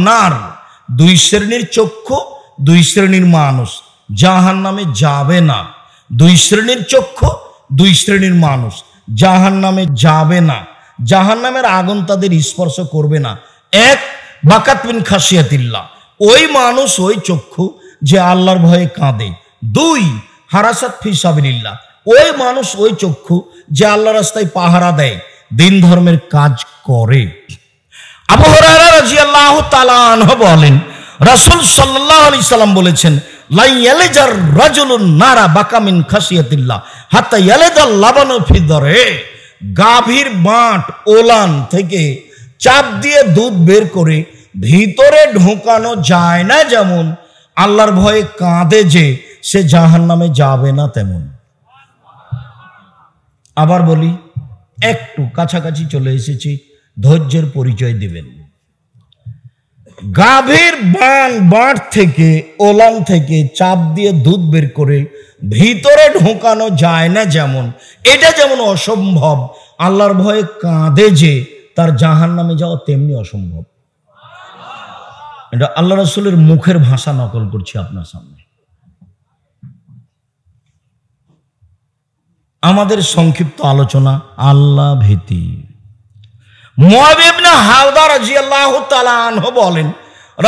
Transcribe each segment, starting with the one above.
নার, দুই শ্রেণীর চক্ষু, দুই শ্রেণীর মানুষ জাহান্নামে যাবে না। দুই শ্রেণীর চক্ষু, দুই শ্রেণীর মানুষ জাহান্নামে যাবে না। জাহান্নামের আগুন তাদের স্পর্শ করবে না। এক, বাকাত মিন খাশিয়াতিল্লাহ, ওই মানুষ ওই চক্ষু যে আল্লাহর ভয়ে কাঁদে। দুই, হারাসাত ফি সাবিলিল্লাহ, ওই মানুষ ওই চক্ষু যে আল্লাহর রাস্তায় পাহারা দেয়, দিন ধর্মের কাজ করে। আবু হুরায়রা রাদিয়াল্লাহু তাআলা আনহু বলেন, রাসূল সাল্লাল্লাহু আলাইহি সাল্লাম বলেছেন, লা ইয়ালিজার রাজুলুন নারা বাকা মিন খাশিয়াতিল্লাহ হাত্তা ইয়ালিজাল লাবানু ফি দরে, গাভীর বাঁট ওলান থেকে চাপ দিয়ে দুধ বের করে ভিতরে ঢোকানো যায় না যেমন, আল্লাহর ভয়ে কাঁদে যে সে জাহান্নামে যাবে না তেমন। আবার বলি, একটু কাছাকাছি চলে এসেছি, ধৈর্যের পরিচয় দিবেন। গাভীর বাঁট থেকে ওলান থেকে চাপ দিয়ে দুধ বের করে ভিতরে ঢোকানো যায় না যেমন, এটা যেমন অসম্ভব, আল্লাহর ভয়ে কাঁদে যে তার জাহান্নামে যাওয়া তেমনি অসম্ভব। এটা আল্লাহ রাসূলের মুখের ভাষা নকল করছি আপনার সামনে। আমাদের সংক্ষিপ্ত আলোচনা আল্লাহ ভীতি। মুআয ইবনে হাওদা রাদিয়াল্লাহু তাআলা আনহু বলেন,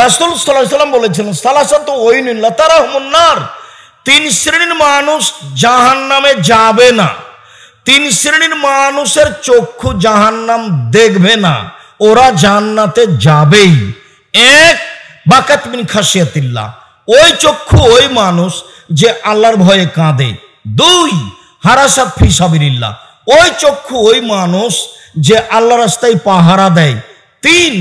রাসূল সাল্লাল্লাহু আলাইহি ওয়াসাল্লাম বলেছেন, সালাসাতু ওয়াইনুন লা তারাহুমুন নার, তিন শ্রেণীর মানুষ জাহান্নামে যাবে না। তিন শ্রেণীর মানুষের চক্ষু জাহান্নাম দেখবে না, ওরা জান্নাতে যাবেই। এক, বাকাত মিন খাশিয়াতিল্লাহ, ওই চক্ষু ওই মানুষ যে আল্লাহর ভয়ে কাঁদে। দুই, হারাসাত ফি সাবিলিল্লাহ, ওই চক্ষু ওই মানুষ যে আল্লাহর রাস্তায় পাহারা দেয়। তিন,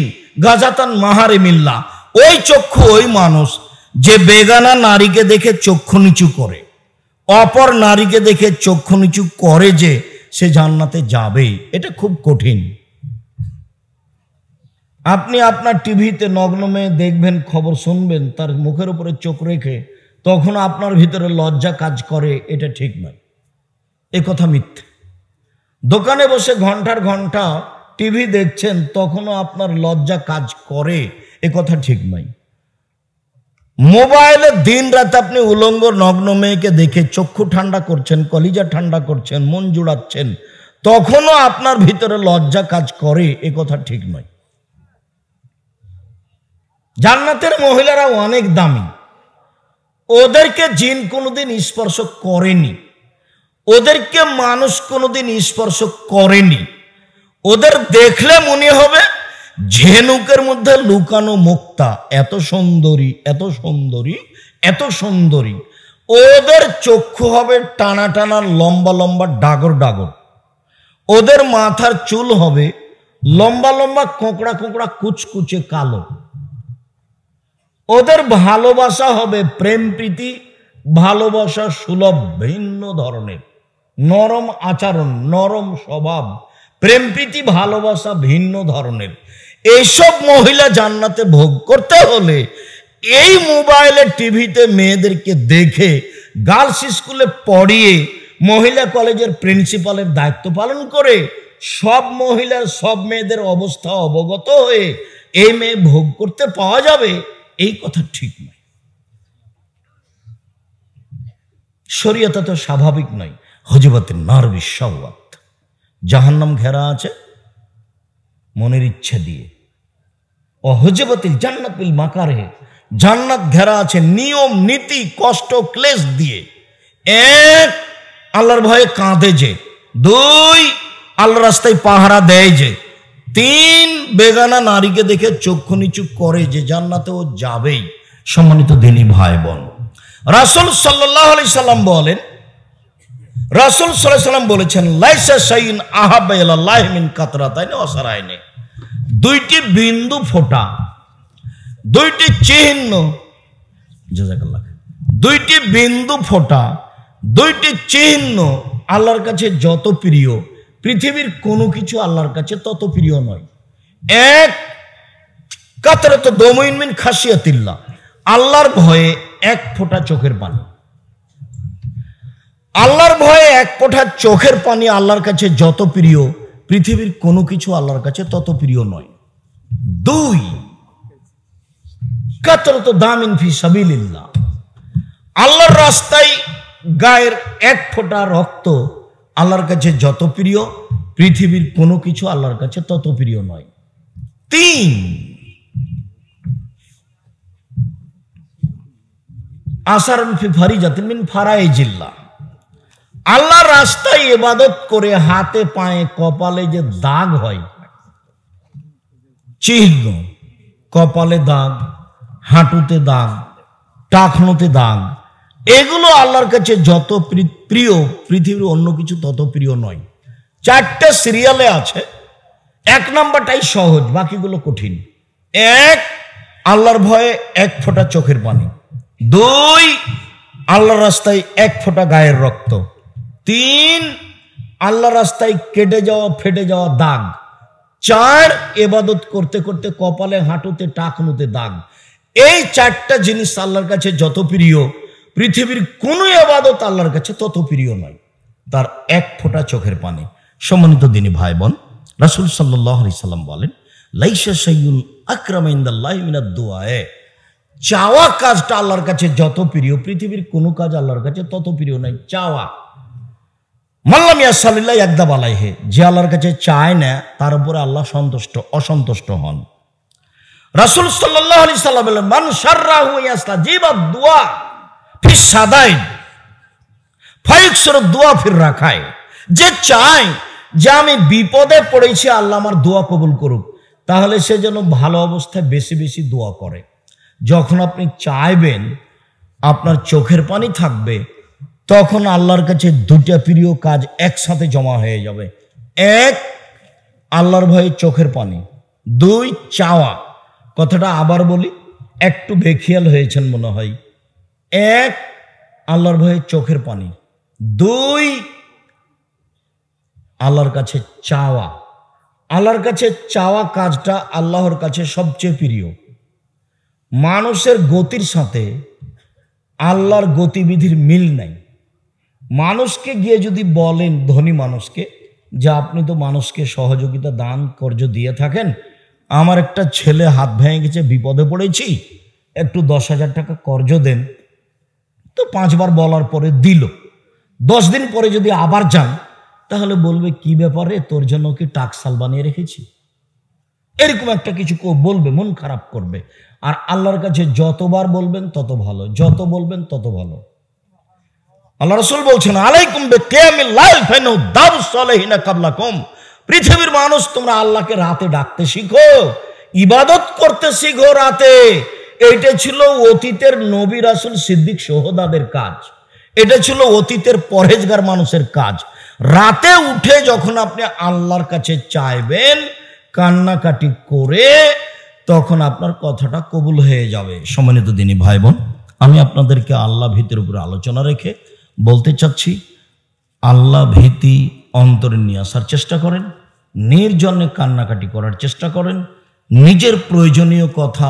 গাজাতান মাহারিমিল্লাহ, ওই চক্ষু ওই মানুষ যে বেগানা নারীকে দেখে চক্ষু নিচু করে, অপর নারীকে দেখে চক্ষু নিচু করে যে সে জান্নাতে যাবেই। এটা খুব কঠিন। আপনি আপনার টিভিতে নগ্ন মেয়ে দেখবেন, খবর শুনবেন, তার মুখের উপরে চোখ রেখে তখন আপনার ভিতরে লজ্জা কাজ করে, এটা ঠিক নয়, এ কথা মিথ্যে। দোকানে বসে ঘন্টার ঘন্টা টিভি দেখছেন, তখনও আপনার লজ্জা কাজ করে, এ কথা ঠিক নয়। মোবাইলে দিন রাত আপনি উলঙ্গ নগ্ন মেয়েকে দেখে চক্ষু ঠান্ডা করছেন, কলিজা ঠান্ডা করছেন, মন জুড়াচ্ছেন, তখনও আপনার ভিতরে লজ্জা কাজ করে, এ কথা ঠিক নয়। জান্নাতের মহিলারা অনেক দামি, ওদেরকে জিন কোনোদিন স্পর্শ করেনি, ওদেরকে মানুষ কোনোদিন স্পর্শ করেনি। ওদের দেখলে মনে হবে ঝিনুকের মধ্যে লুকানো মুক্তা, এত সুন্দরী, এত সুন্দরী, এত সুন্দরী। ওদের চক্ষু হবে টানা টানা, লম্বা লম্বা, ডাগর ডাগর। ওদের মাথার চুল হবে লম্বা লম্বা, কোঁকড়া কোঁকড়া, কুচকুচে কালো। ওদের ভালোবাসা হবে প্রেম প্রীতি, ভালোবাসা সুলভ, ভিন্ন ধরনের, নরম আচরণ, নরম স্বভাব, প্রেম প্রীতি, ভালোবাসা ভিন্ন ধরনের। এইসব মহিলা জান্নাতে ভোগ করতে হলে এই মোবাইলে টিভিতে মেয়েদেরকে দেখে, গার্লস স্কুলে পড়িয়ে, মহিলা কলেজের প্রিন্সিপালের দায়িত্ব পালন করে, সব মহিলার সব মেয়েদের অবস্থা অবগত হয়ে এই মেয়ে ভোগ করতে পাওয়া যাবে, এই কথা ঠিক নয়। শরীয়তে তো স্বাভাবিক নয়। হুজবাতিন নার বিশাওয়াত, জাহান্নাম ঘেরা আছে মনের ইচ্ছা দিয়ে। ও হুজবাতিল জান্নাত বিল মাকারিহ, জান্নাত ঘেরা আছে নিয়ম নীতি, কষ্ট ক্লেশ দিয়ে। এক, আল্লাহর ভয়ে কাঁদে যে। দুই, আল্লাহর রাস্তায় পাহারা দেয় যে। তিন, বেগানা নারীকে দেখে চক্ষু নিচু করে যে জান্নাতে ও যাবেই। সম্মানিত দিনী ভাই বোন, রাসূল সাল্লাল্লাহু আলাইহি সাল্লাম বলেন, রাসূল সাল্লাল্লাহু আলাইহি সাল্লাম বলেছেন, লাইসা শাইইন আহাব্বা ইলাল্লাহি মিন কাতরাতাইনি ওয়া সারাইনি, দুইটি বিন্দু ফোঁটা, দুইটি চিহ্ন, জাযাকাল্লাহ, দুইটি বিন্দু ফোঁটা, দুইটি চিহ্ন আল্লাহর কাছে যত প্রিয়, পৃথিবীর কোনো কিছু আল্লাহর কাছে তত প্রিয় নয়। এক, কাতরাতু দামিন মিন খাশিয়াতিল্লাহ, আল্লাহর ভয়ে এক ফোঁটা চোখের পানি। আল্লাহর ভয়ে এক ফোঁটা চোখের পানি আল্লাহর কাছে যত প্রিয়, পৃথিবীর কোনো কিছু আল্লাহর কাছে তত প্রিয় নয়। দুই, কাতরাতু দামিন ফি সাবিলিল্লাহ, আল্লাহর রাস্তায় গায়ের এক ফোঁটা রক্ত আল্লাহর কাছে যত প্রিয়, পৃথিবীর কোনো কিছু আল্লাহর কাছে তত প্রিয় নয়। 3, আসারুন ফি ফারিজাতিন মিন ফারাইজিল্লাহ, আল্লাহর রাস্তায় ইবাদত করে হাতে পায়ে কপালে যে দাগ হয়, চিহ্ন, কপালে দাগ, হাঁটুতে দাগ, টাকনোতে দাগ, এগুলো আল্লাহর কাছে যত প্রিয়, পৃথিবীর অন্য কিছু তত প্রিয় নয়। 4টে সিরিয়ালে আছে, 1 নাম্বারটাই সহজ, বাকিগুলো কঠিন। 1, আল্লাহর ভয়ে 1 ফোঁটা চোখের পানি। 2, আল্লাহর রাস্তায় 1 ফোঁটা গায়ের রক্ত। 3, আল্লাহর রাস্তায় কেটে যাওয়া ফেটে যাওয়া দাগ। 4, ইবাদত করতে করতে কপালে হাঁটুতে টাকনুতে দাগ। এই 4টা জিনিস আল্লাহর কাছে যত প্রিয়, পৃথিবীর কোন ইবাদত আল্লাহর কাছে তত প্রিয় নয়। তার 1 ফোঁটা চোখের পানি। সম্মানিত দিনী ভাই বোন, রাসূল সাল্লাল্লাহু আলাইহি সাল্লাম বলেন, লাইসা শাইউন আকরামা ইনদাল্লাহি মিনাদ দুআ, চাওয়া কাজটা আল্লাহর কাছে যত প্রিয়, পৃথিবীর কোনো কাজ আল্লাহর কাছে তত প্রিয় নয়। চাওয়া, মাল্লাম ইয়াসালিল্লাহ ইয়াগদাব আলাইহি, যে আল্লাহর কাছে চায় না তার উপরে আল্লাহ অসন্তুষ্ট হন। রাসূল সাল্লাল্লাহু আলাইহি সাল্লাম বলেন, মান শাররাহু ইয়াস্তাজিবাদ দুআ ফি সাদাইন ফায়ুকসিরু দুআ ফির রাখায়, যে চায় যে আমি বিপদে পড়েছি আল্লাহ আমার দোয়া কবুল করুক, তাহলে সে যেন ভালো অবস্থায় বেশি বেশি দোয়া করে। যখন আপনি চাইবেন আপনার চোখের পানি থাকবে, তখন আল্লাহর কাছে 2টা প্রিয় কাজ একসাথে জমা হয়ে যাবে। 1, আল্লাহর ভয়ে চোখের পানি। 2, চাওয়া। কথাটা আবার বলি, একটু বেখিয়াল হয়েছেন মনে হয়। 1, আল্লাহর ভয়ে চোখের পানি। 2, আল্লাহর কাছে চাওয়া। আল্লাহর কাছে চাওয়া কাজটা আল্লাহর কাছে সবচেয়ে প্রিয়। মানুষের গতির সাথে আল্লাহর গতিবিধির মিল নাই। মানুষকে গিয়ে যদি বলেন, ধনী মানুষকে, যে আপনি তো মানুষকে সহযোগিতা দান কর্য দিয়ে থাকেন, আমার একটা ছেলে হাত ভেঙে গেছে, বিপদে পড়েছি, একটু 10,000 টাকা কর্জ দেন, তো 5 বার বলার পরে দিল। 10 দিন পরে যদি আবার যান, তাহলে বলবে কি ব্যাপারে, তোর জন্য কি টাকসাল বানিয়ে রেখেছি, এরকম একটা কিছু বলবে, মন খারাপ করবে। আর আল্লাহর কাছে যতবার বলবেন তত ভালো, যত বলবেন তত ভালো। আল্লাহ রাসূল বলছেন, আলাইকুম বিকিয়ামিল লাইল ফাইনু দারুস সালিহিনা কাবলাকুম, পৃথিবীর মানুষ তোমরা আল্লাহকে রাতে ডাকতে শিখো, ইবাদত করতে শিখো রাতে। এটা ছিল অতীতের নবী রাসূল সিদ্দিক শুহাদাদের কাজ, এটা ছিল অতীতের পরহেজগার মানুষের কাজ। রাতে উঠে যখন আপনি আল্লাহর কাছে চাইবেন কান্নাকাটি করে, তখন আপনার কথাটা কবুল হয়ে যাবে। সম্মানিত দিনী ভাই বোন, আমি আপনাদেরকে আল্লাহ ভীতির উপরে আলোচনা রেখে বলতে চাচ্ছি, আল্লাহ ভীতি অন্তরে নিয়ে আসার চেষ্টা করেন, নির্জনে কান্নাকাটি করার চেষ্টা করেন, নিজের প্রয়োজনীয় কথা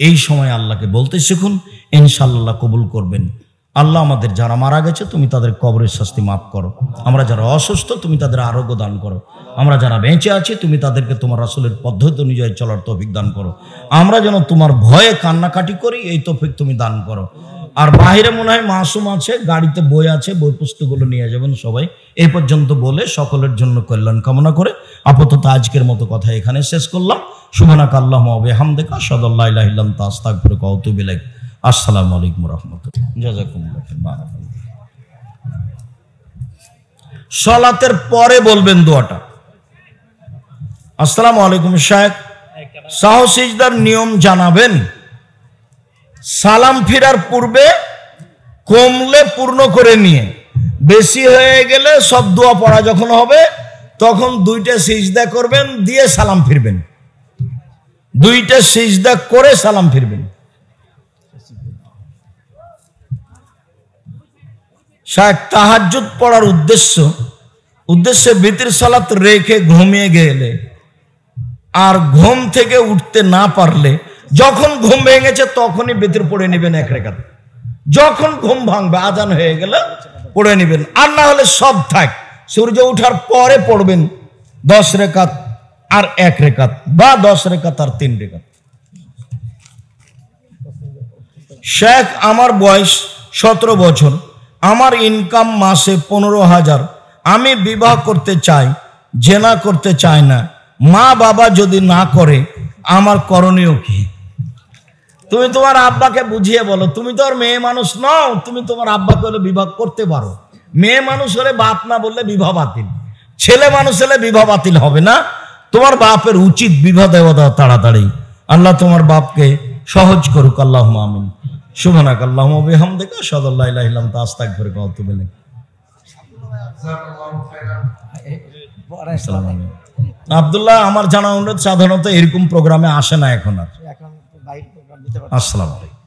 এই সময় আল্লাহকে বলতে শিখুন, ইনশাআল্লাহ কবুল করবেন। আল্লাহ আমাদের যারা মারা গেছে তুমি তাদের কবরের শাস্তি মাফ করো, আমরা যারা অসুস্থ তুমি তাদের আরোগ্য দান করো, আমরা যারা বেঁচে আছি তুমি তাদেরকে তোমার রাসূলের পদ্ধতি অনুযায়ী চলার তৌফিক দান করো, আমরা যেন তোমার ভয়ে কান্নাকাটি করি এই তৌফিক তুমি দান করো। আর বাইরে মনে হয় মাসুম আছে, গাড়িতে বই আছে, বই পুস্তকগুলো নিয়ে যাবেন সবাই। এই পর্যন্ত বলে সকলের জন্য কল্যাণ কামনা করে আপাতত আজকের মতো কথা এখানে শেষ করলাম। সুবহানাকা আল্লাহুম্মা ওয়া বিহামদিকা আশহাদু আল্লা ইলাহা ইল্লা আনতা আস্তাগফিরুকা ওয়া আতুবু ইলাইক। আসসালামু আলাইকুম ওয়া রাহমাতুল্লাহ। জাযাকুমুল্লাহ খাইর। সালাতের পরে বলবেন দোয়াটা। আসসালামু আলাইকুম শায়েখ, সাহু সিজদার নিয়ম জানাবেন। সালাম ফিরার পূর্বে কমলে পূর্ণ করে নিয়ে, বেশি হয়ে গেলে সব দোয়া পড়া যখন হবে তখন 2টা সিজদা করবেন, দিয়ে সালাম ফিরবেন। 2টা সিজদা করে সালাম ফিরবেন। শায়েখ, তাহাজ্জুদ পড়ার উদ্দেশ্যে বিতির সালাত রেখে ঘুমিয়ে গেলে আর ঘুম থেকে উঠতে না পারলে, যখন ঘুম ভেঙেছে তখনই বিতির পড়ে নেবেন 1 রাকাত। যখন ঘুম ভাঙবে আজান হয়ে গেলে পড়ে নেবেন। আর না হলে সব থাক, সূর্য ওঠার পরে পড়বেন 10 রাকাত আর 1 রাকাত, বা 10 রাকাত আর 3 রাকাত। শেখ, আমার বয়স 17 বছর, আমার ইনকাম মাসে 15,000, আমি বিবাহ করতে চাই, জেনা করতে চাই না, মা বাবা যদি না করে আমার করণীয় কি? তুমি তোমার আব্বাকে বুঝিয়ে বলো, তুমি তো আর মেয়ে মানুষ নও, তুমি তোমার আব্বাকে হলে বিবাহ করতে পারো। মেয়ে মানুষ হলে বাপ না বললে বিবাহ বাতিল, ছেলে মানুষ হলে বিবাহ বাতিল হবে না। তোমার বাপের উচিত বিবাহ দেওয়া দাও তাড়াতাড়ি। আল্লাহ তোমার বাপকে সহজ করুক, আল্লাহুম্মা আমিন। সুবহানাকা আল্লাহুম্মা ওয়া বিহামদিকা আশহাদু আল্লা ইলাহা ইল্লা আনতা আস্তাগফিরুকা ওয়া আতুবু ইলাইক। আব্দুল্লাহ, আমার জানা অনুরোধ, সাধারণত এরকম প্রোগ্রামে আসে না এখন আর। আসসালামু আলাইকুম।